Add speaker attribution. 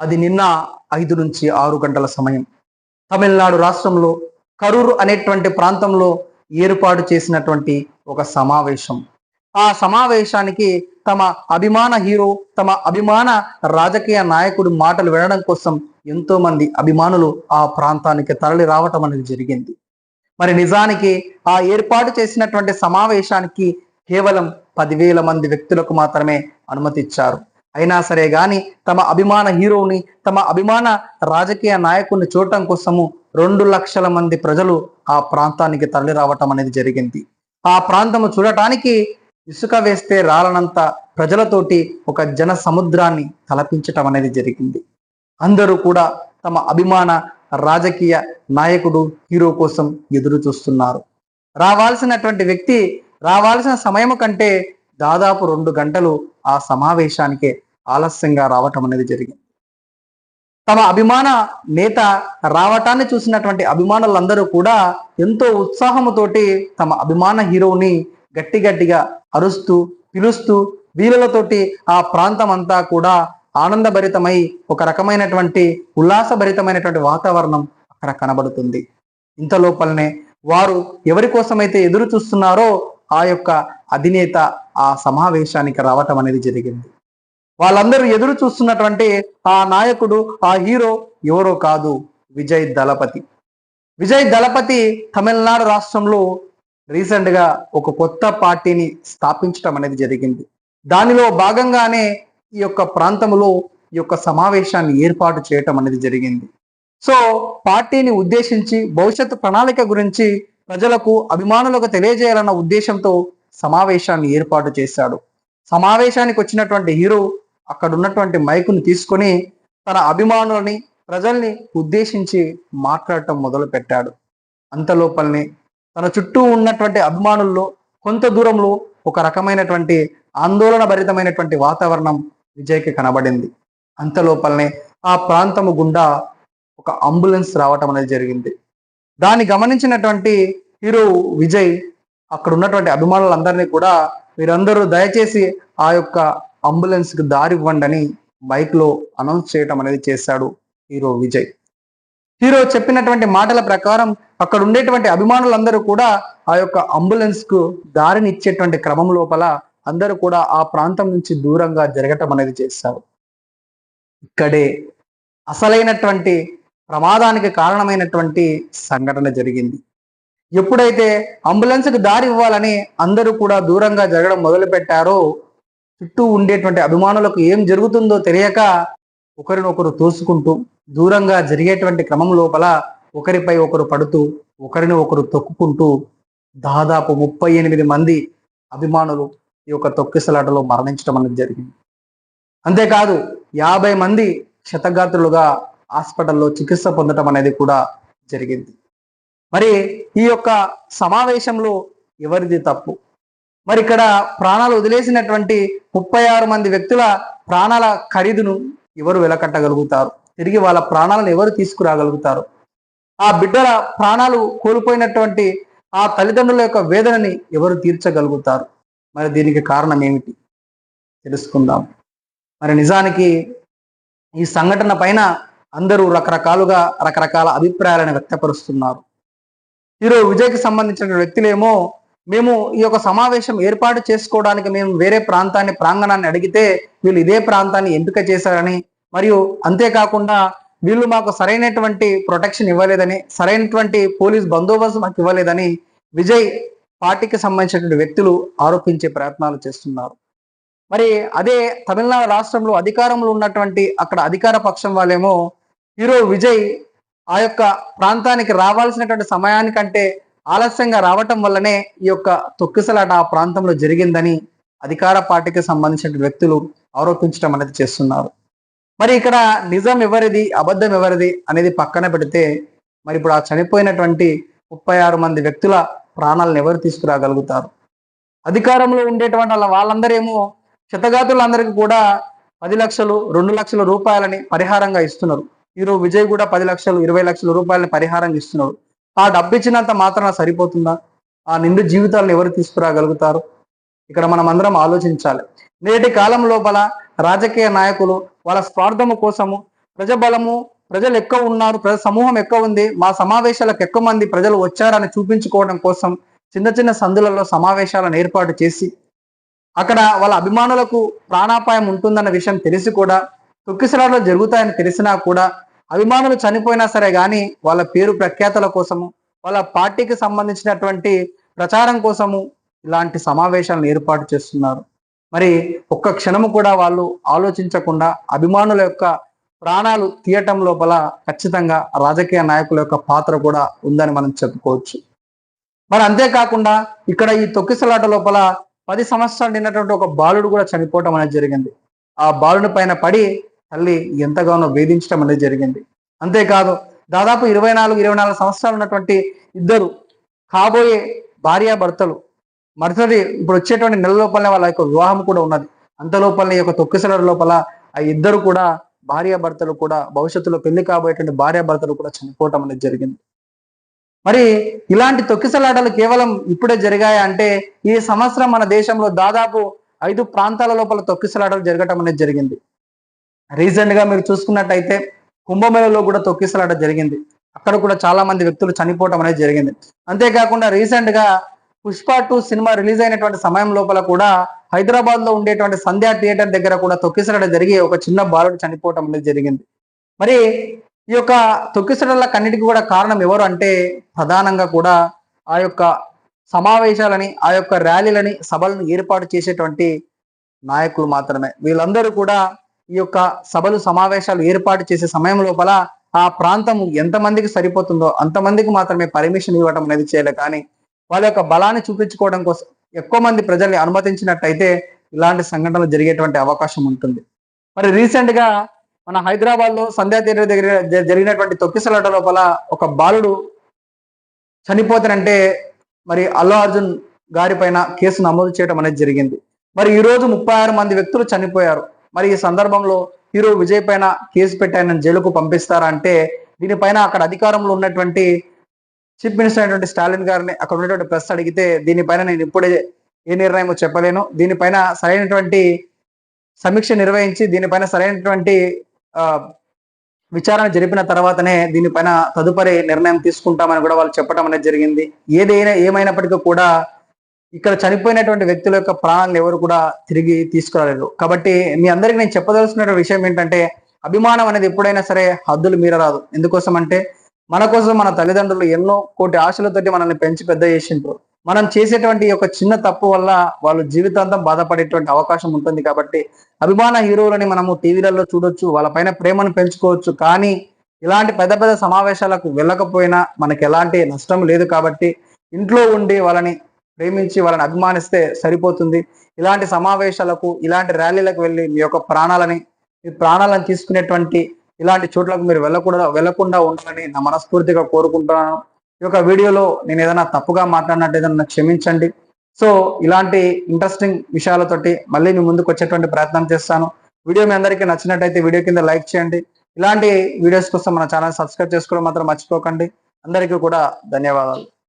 Speaker 1: అది నిన్న 5 నుంచి 6 గంటల సమయం. తమిళనాడు రాష్ట్రంలో కరూర్ అనేటువంటి ప్రాంతంలో ఏర్పాటు చేసినటువంటి ఒక సమావేశం. ఆ సమావేశానికి తమ అభిమాన హీరో, తమ అభిమాన రాజకీయ నాయకుడి మాటలు వినడం కోసం ఎంతో మంది అభిమానులు ఆ ప్రాంతానికి తరలి రావటం అనేది జరిగింది. మరి నిజానికి ఆ ఏర్పాటు చేసినటువంటి సమావేశానికి కేవలం 10,000 మంది వ్యక్తులకు మాత్రమే అనుమతి ఇచ్చారు. అయినా సరే గాని తమ అభిమాన హీరోని, తమ అభిమాన రాజకీయ నాయకుడిని చూడటం కోసము 2 లక్షల మంది ప్రజలు ఆ ప్రాంతానికి తరలి రావటం అనేది జరిగింది. ఆ ప్రాంతము చూడటానికి ఇసుక వేస్తే రాలనంత ప్రజలతోటి ఒక జన సముద్రాన్ని తలపించటం అనేది జరిగింది. అందరూ కూడా తమ అభిమాన రాజకీయ నాయకుడు, హీరో కోసం ఎదురు చూస్తున్నారు. రావాల్సినటువంటి వ్యక్తి రావాల్సిన సమయం కంటే దాదాపు 2 గంటలు ఆ సమావేశానికి ఆలస్యంగా రావటం అనేది జరిగింది. తమ అభిమాన నేత రావటాన్ని చూసినటువంటి అభిమానులందరూ కూడా ఎంతో ఉత్సాహముతోటి తమ అభిమాన హీరోని గట్టిగా అరుస్తూ పిలుస్తూ వీళ్ళతోటి ఆ ప్రాంతం అంతా కూడా ఆనందభరితమై ఒక రకమైనటువంటి ఉల్లాసభరితమైనటువంటి వాతావరణం అక్కడ కనబడుతుంది. ఇంత లోపలనే వారు ఎవరి కోసమైతే ఎదురు చూస్తున్నారో ఆ యొక్క అధినేత ఆ సమావేశానికి రావటం అనేది జరిగింది. వాళ్ళందరూ ఎదురు చూస్తున్నటువంటి ఆ నాయకుడు, ఆ హీరో ఎవరో కాదు, విజయ్ దళపతి. విజయ్ దళపతి తమిళనాడు రాష్ట్రంలో రీసెంట్ గా ఒక కొత్త పార్టీని స్థాపించడం అనేది జరిగింది. దానిలో భాగంగానే ఈ యొక్క ప్రాంతంలో ఈ యొక్క సమావేశాన్ని ఏర్పాటు చేయటం అనేది జరిగింది. సో పార్టీని ఉద్దేశించి భవిష్యత్తు ప్రణాళిక గురించి ప్రజలకు, అభిమానులకు తెలియజేయాలన్న ఉద్దేశంతో సమావేశాన్ని ఏర్పాటు చేశాడు. సమావేశానికి వచ్చినటువంటి హీరో అక్కడ ఉన్నటువంటి మైకును తీసుకొని తన అభిమానులని, ప్రజల్ని ఉద్దేశించి మాట్లాడటం మొదలు పెట్టాడు. అంతలోపలనే తన చుట్టూ ఉన్నటువంటి అభిమానుల్లో కొంత దూరంలో ఒక రకమైనటువంటి ఆందోళన భరితమైనటువంటి వాతావరణం విజయ్కి కనబడింది. అంతలోపలనే ఆ ప్రాంతము గుండా ఒక అంబులెన్స్ రావటం అనేది జరిగింది. దాన్ని గమనించినటువంటి హీరో విజయ్ అక్కడ ఉన్నటువంటి అభిమానులందరినీ కూడా మీరందరూ దయచేసి ఆ యొక్క అంబులెన్స్ కి దారి ఇవ్వండి అని మైక్ లో అనౌన్స్ చేయటం అనేది చేశాడు హీరో విజయ్. హీరో చెప్పినటువంటి మాటల ప్రకారం అక్కడ ఉండేటువంటి అభిమానులందరూ కూడా ఆ యొక్క అంబులెన్స్ కు దారిని ఇచ్చేటువంటి క్రమం లోపల అందరూ కూడా ఆ ప్రాంతం నుంచి దూరంగా జరగటం అనేది చేశారు. ఇక్కడే అసలైనటువంటి ప్రమాదానికి కారణమైనటువంటి సంఘటన జరిగింది. ఎప్పుడైతే అంబులెన్స్ కు దారి ఇవ్వాలని అందరూ కూడా దూరంగా జరగడం మొదలు పెట్టారో చుట్టూ ఉండేటువంటి అభిమానులకు ఏం జరుగుతుందో తెలియక ఒకరినొకరు తోసుకుంటూ దూరంగా జరిగేటువంటి క్రమం లోపల ఒకరిపై ఒకరు పడుతూ ఒకరిని ఒకరు తొక్కుకుంటూ దాదాపు 38 మంది అభిమానులు ఈ యొక్క తొక్కిసలాటలో మరణించడం అనేది జరిగింది. అంతేకాదు 50 మంది క్షతగాత్రులుగా హాస్పిటల్లో చికిత్స పొందడం అనేది కూడా జరిగింది. మరి ఈ యొక్క సమావేశంలో ఎవరిది తప్పు? మరి ఇక్కడ ప్రాణాలు వదిలేసినటువంటి 36 మంది వ్యక్తుల ప్రాణాల ఖరీదును ఎవరు వెలకట్టగలుగుతారు? తిరిగి వాళ్ళ ప్రాణాలను ఎవరు తీసుకురాగలుగుతారు? ఆ బిడ్డల ప్రాణాలు కోల్పోయినటువంటి ఆ తల్లిదండ్రుల యొక్క వేదనని ఎవరు తీర్చగలుగుతారు? మరి దీనికి కారణం ఏమిటి తెలుసుకుందాం. మరి నిజానికి ఈ సంఘటన పైన అందరూ రకరకాలుగా రకరకాల అభిప్రాయాలను వ్యక్తపరుస్తున్నారు. హీరో విజయ్కి సంబంధించిన వ్యక్తులేమో మేము ఈ యొక్క సమావేశం ఏర్పాటు చేసుకోవడానికి మేము వేరే ప్రాంగణాన్ని అడిగితే వీళ్ళు ఇదే ప్రాంతాన్ని ఎంపిక చేశారని, మరియు అంతేకాకుండా వీళ్ళు మాకు సరైనటువంటి ప్రొటెక్షన్ ఇవ్వలేదని, సరైనటువంటి పోలీస్ బందోబస్తు మాకు ఇవ్వలేదని విజయ్ పార్టీకి సంబంధించినటువంటి వ్యక్తులు ఆరోపించే ప్రయత్నాలు చేస్తున్నారు. మరి అదే తమిళనాడు రాష్ట్రంలో అధికారంలో ఉన్నటువంటి అక్కడ అధికార పక్షం వాళ్ళేమో హీరో విజయ్ ఆ యొక్క ప్రాంతానికి రావాల్సినటువంటి సమయానికంటే ఆలస్యంగా రావటం వల్లనే ఈ యొక్క తొక్కిసలాట ఆ ప్రాంతంలో జరిగిందని అధికార పార్టీకి సంబంధించిన వ్యక్తులు ఆరోపించడం అనేది చేస్తున్నారు. మరి ఇక్కడ నిజం ఎవరిది, అబద్ధం ఎవరిది అనేది పక్కన పెడితే మరి ఇప్పుడు ఆ చనిపోయినటువంటి 36 మంది వ్యక్తుల ప్రాణాలను ఎవరు తీసుకురాగలుగుతారు? అధికారంలో ఉండేటువంటి వాళ్ళందరేమో క్షతగాతులందరికీ కూడా 10 లక్షలు 2 లక్షల రూపాయలని పరిహారంగా ఇస్తున్నారు. హీరో విజయ్ కూడా 10 లక్షలు 20 లక్షల రూపాయలని పరిహారంగా ఇస్తున్నారు. ఆ డబ్బు ఇచ్చినంత మాత్రాన సరిపోతుందా? ఆ నిండు జీవితాలను ఎవరు తీసుకురాగలుగుతారు? ఇక్కడ మనం అందరం ఆలోచించాలి. నేటి కాలం లోపల రాజకీయ నాయకులు వాళ్ళ స్వార్థము కోసము, ప్రజబలము, ప్రజలు ఎక్కువ ఉన్నారు, ప్రజల సమూహం ఎక్కువ ఉంది, మా సమావేశాలకు ఎక్కువ మంది ప్రజలు వచ్చారని చూపించుకోవడం కోసం చిన్న చిన్న సందులలో సమావేశాలను ఏర్పాటు చేసి అక్కడ వాళ్ళ అభిమానులకు ప్రాణాపాయం ఉంటుందన్న విషయం తెలిసి కూడా తొక్కిసలాటలు జరుగుతాయని తెలిసినా కూడా అభిమానులు చనిపోయినా సరే కానీ వాళ్ళ పేరు ప్రఖ్యాతల కోసము, వాళ్ళ పార్టీకి సంబంధించినటువంటి ప్రచారం కోసము ఇలాంటి సమావేశాలను ఏర్పాటు చేస్తున్నారు. మరి ఒక్క క్షణము కూడా వాళ్ళు ఆలోచించకుండా అభిమానుల యొక్క ప్రాణాలు తీయటం లోపల ఖచ్చితంగా రాజకీయ నాయకుల యొక్క పాత్ర కూడా ఉందని మనం చెప్పుకోవచ్చు. మరి అంతేకాకుండా ఇక్కడ ఈ తొక్కిసలాట లోపల 10 సంవత్సరాలు నిన్నటువంటి ఒక బాలుడు కూడా చనిపోవటం అనేది జరిగింది. ఆ బాలుని పైన పడి తల్లి ఎంతగానో వేధించడం అనేది జరిగింది. అంతేకాదు దాదాపు 24 సంవత్సరాలు ఉన్నటువంటి ఇద్దరు కాబోయే భార్యాభర్తలు మరుసటి ఇప్పుడు వచ్చేటువంటి నెల లోపలనే వాళ్ళ యొక్క వివాహం కూడా ఉన్నది. అంత లోపలనే ఈ యొక్క తొక్కిసలాట లోపల ఆ ఇద్దరు కూడా భార్యాభర్తలు కూడా భవిష్యత్తులో పెళ్లి కాబోయేటువంటి భార్యాభర్తలు కూడా చనిపోవటం అనేది జరిగింది. మరి ఇలాంటి తొక్కిసలాటలు కేవలం ఇప్పుడే జరిగాయి అంటే ఈ సంవత్సరం మన దేశంలో దాదాపు 5 ప్రాంతాల లోపల తొక్కిసలాటలు జరగటం అనేది జరిగింది. రీసెంట్ గా మీరు చూసుకున్నట్టయితే కుంభమేళలో కూడా తొక్కిసలాట జరిగింది. అక్కడ కూడా చాలా మంది వ్యక్తులు చనిపోవటం అనేది జరిగింది. అంతేకాకుండా రీసెంట్ గా పుష్ప 2 సినిమా రిలీజ్ అయినటువంటి సమయం లోపల కూడా హైదరాబాద్ లో ఉండేటువంటి సంధ్యా థియేటర్ దగ్గర కూడా తొక్కిసలాట జరిగి ఒక చిన్న బాలుడు చనిపోవటం అనేది జరిగింది. మరి ఈ యొక్క తొక్కిసలాటలకన్నిటికీ కూడా కారణం ఎవరు అంటే ప్రధానంగా కూడా ఆ యొక్క సమావేశాలని, ఆ యొక్క ర్యాలీలని, సభలను ఏర్పాటు చేసేటువంటి నాయకులు మాత్రమే. వీళ్ళందరూ కూడా ఈ యొక్క సభలు సమావేశాలు ఏర్పాటు చేసే సమయం లోపల ఆ ప్రాంతం ఎంతమందికి సరిపోతుందో అంతమందికి మాత్రమే పర్మిషన్ ఇవ్వడం అనేది చేయాలి. కానీ వాళ్ళ యొక్క బలాన్ని చూపించుకోవడం కోసం ఎక్కువ మంది ప్రజల్ని అనుమతించినట్టయితే ఇలాంటి సంఘటనలు జరిగేటువంటి అవకాశం ఉంటుంది. మరి రీసెంట్ గా మన హైదరాబాద్ లో సంధ్యా థియేటర్ దగ్గర జరిగినటువంటి తొక్కిసలాట లోపల ఒక బాలుడు చనిపోతానంటే మరి అల్లు అర్జున్ గారి పైన కేసు నమోదు చేయడం అనేది జరిగింది. మరి ఈ రోజు 36 మంది వ్యక్తులు చనిపోయారు. మరి ఈ సందర్భంలో హీరో విజయ్ పైన కేసు పెట్టి ఆయన జైలుకు పంపిస్తారా అంటే దీనిపైన అక్కడ అధికారంలో ఉన్నటువంటి చీఫ్ మినిస్టర్ అయినటువంటి స్టాలిన్ గారిని అక్కడ ఉన్నటువంటి ప్రెస్ అడిగితే దీనిపైన నేను ఇప్పుడే ఏ నిర్ణయమో చెప్పలేను, దీనిపైన సరైనటువంటి సమీక్ష నిర్వహించి దీనిపైన సరైనటువంటి విచారణ జరిపిన తర్వాతనే దీనిపైన తదుపరి నిర్ణయం తీసుకుంటామని కూడా వాళ్ళు చెప్పడం అనేది జరిగింది. ఏమైనప్పటికీ కూడా ఇక్కడ చనిపోయినటువంటి వ్యక్తుల యొక్క ప్రాణాలను ఎవరు కూడా తిరిగి తీసుకురాలేదు. కాబట్టి మీ అందరికీ నేను చెప్పదలుచుకున్న విషయం ఏంటంటే అభిమానం అనేది ఎప్పుడైనా సరే హద్దులు మీరరాదు. ఎందుకోసం అంటే మన కోసం మన తల్లిదండ్రులు ఎన్నో కోటి ఆశలతోటి మనల్ని పెంచి పెద్ద చేసిండ్రు. మనం చేసేటువంటి ఒక చిన్న తప్పు వల్ల వాళ్ళు జీవితాంతం బాధపడేటువంటి అవకాశం ఉంటుంది. కాబట్టి అభిమాన హీరోలని మనము టీవీలలో చూడొచ్చు, వాళ్ళ పైన ప్రేమను పెంచుకోవచ్చు. కానీ ఇలాంటి పెద్ద పెద్ద సమావేశాలకు వెళ్ళకపోయినా మనకి ఎలాంటి నష్టం లేదు. కాబట్టి ఇంట్లో ఉండి వాళ్ళని ప్రేమించి వాళ్ళని అభిమానిస్తే సరిపోతుంది. ఇలాంటి సమావేశాలకు, ఇలాంటి ర్యాలీలకు వెళ్ళి మీ ప్రాణాలను తీసుకునేటువంటి ఇలాంటి చోట్లకు మీరు వెళ్ళకుండా ఉండాలని నా మనస్ఫూర్తిగా కోరుకుంటున్నాను. ఈ యొక్క వీడియోలో నేను ఏదైనా తప్పుగా మాట్లాడినట్టు నన్ను క్షమించండి. సో ఇలాంటి ఇంట్రెస్టింగ్ విషయాలతోటి మళ్ళీ మీ ముందుకు వచ్చేటువంటి ప్రయత్నం చేస్తాను. వీడియో మీ అందరికీ నచ్చినట్టయితే వీడియో కింద లైక్ చేయండి. ఇలాంటి వీడియోస్ కోసం మన ఛానల్ సబ్స్క్రైబ్ చేసుకోవడం మాత్రం మర్చిపోకండి. అందరికీ కూడా ధన్యవాదాలు.